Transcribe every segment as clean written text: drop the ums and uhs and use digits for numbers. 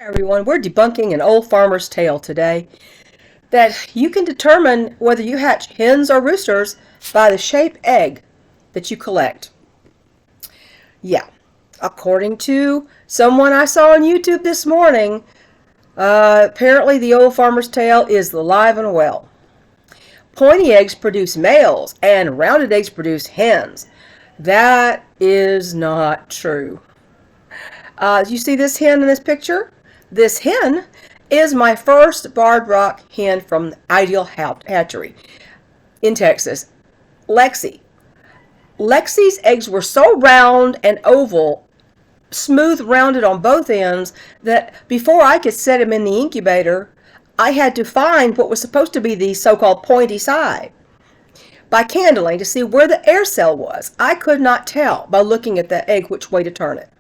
Hi everyone, we're debunking an old farmer's tale today that you can determine whether you hatch hens or roosters by the shaped egg that you collect. Yeah, according to someone I saw on YouTube this morning, apparently the old farmer's tale is alive and well. Pointy eggs produce males and rounded eggs produce hens. That is not true. You see this hen in this picture? This hen is my first barred rock hen from Ideal Hatchery in Texas, Lexi. Lexi's eggs were so round and oval, smooth rounded on both ends, that before I could set them in the incubator, I had to find what was supposed to be the so-called pointy side by candling to see where the air cell was. I could not tell by looking at that egg which way to turn it.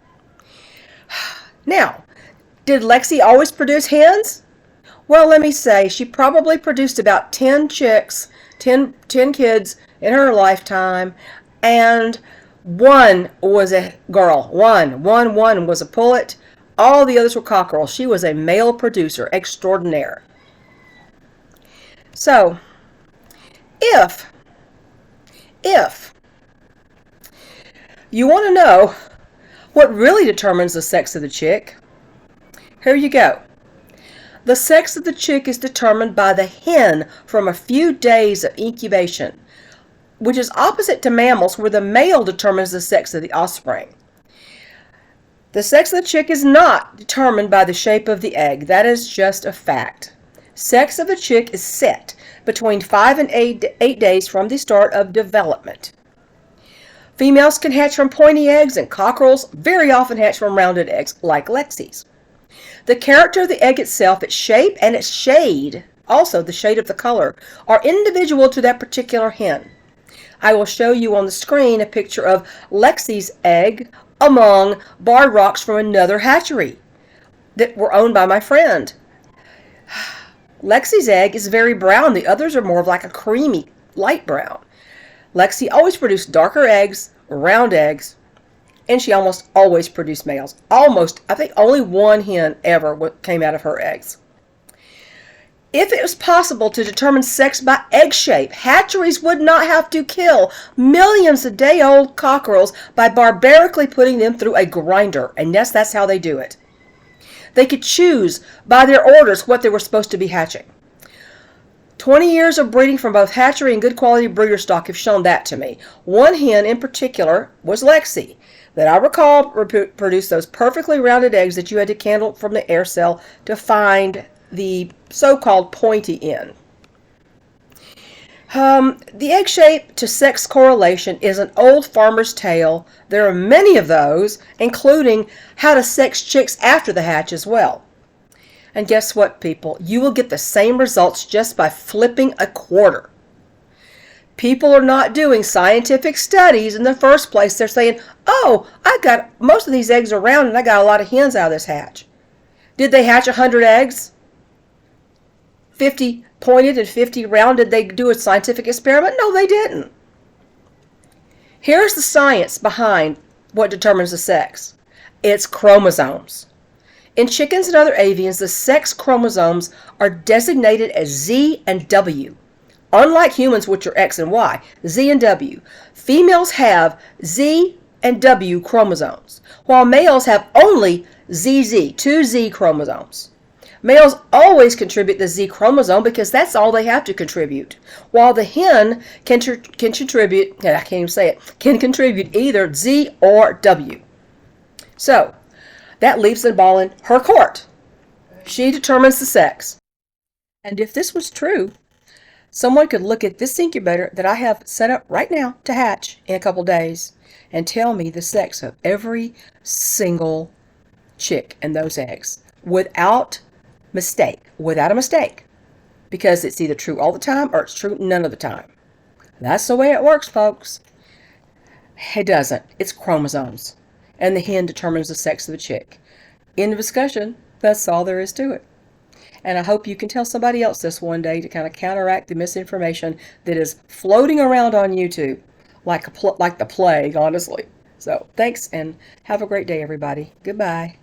Now, did Lexi always produce hens? Well, let me say, she probably produced about 10 chicks, 10 kids in her lifetime, and one was a girl. One was a pullet. All the others were cockerels. She was a male producer extraordinaire. So, if you want to know what really determines the sex of the chick, here you go. The sex of the chick is determined by the hen from a few days of incubation, which is opposite to mammals where the male determines the sex of the offspring. The sex of the chick is not determined by the shape of the egg. That is just a fact. Sex of a chick is set between 5 and 8 days from the start of development. Females can hatch from pointy eggs, and cockerels very often hatch from rounded eggs, like Lexi's. The character of the egg itself, its shape, and its shade, also the shade of the color, are individual to that particular hen. I will show you on the screen a picture of Lexi's egg among barred rocks from another hatchery that were owned by my friend. Lexi's egg is very brown. The others are more of like a creamy, light brown. Lexi always produced darker eggs, round eggs, and she almost always produced males. Almost, I think only one hen ever came out of her eggs. If it was possible to determine sex by egg shape, hatcheries would not have to kill millions of day-old cockerels by barbarically putting them through a grinder. And yes, that's how they do it. They could choose by their orders what they were supposed to be hatching. 20 years of breeding from both hatchery and good quality breeder stock have shown that to me. One hen in particular was Lexi, that I recall produced those perfectly rounded eggs that you had to candle from the air cell to find the so-called pointy end. The egg shape to sex correlation is an old farmer's tale. There are many of those, including how to sex chicks after the hatch as well. And guess what, people? You will get the same results just by flipping a quarter. People are not doing scientific studies in the first place. They're saying, oh, most of these eggs are round and I got a lot of hens out of this hatch. Did they hatch 100 eggs? 50 pointed and 50 round? Did they do a scientific experiment? No, they didn't. Here's the science behind what determines the sex. It's chromosomes. In chickens and other avians, the sex chromosomes are designated as Z and W. Unlike humans, which are X and Y, Z and W. Females have Z and W chromosomes, while males have only ZZ, 2 Z chromosomes. Males always contribute the Z chromosome because that's all they have to contribute, while the hen can contribute, I can't even say it, can contribute either Z or W. So, that leaves the ball in her court. She determines the sex. And if this was true, someone could look at this incubator that I have set up right now to hatch in a couple days and tell me the sex of every single chick in those eggs without a mistake, because it's either true all the time or it's true none of the time. That's the way it works, folks. It doesn't. It's chromosomes. And the hen determines the sex of the chick. End of discussion. That's all there is to it. And I hope you can tell somebody else this one day to kind of counteract the misinformation that is floating around on YouTube like the plague, honestly. So thanks, and have a great day, everybody. Goodbye.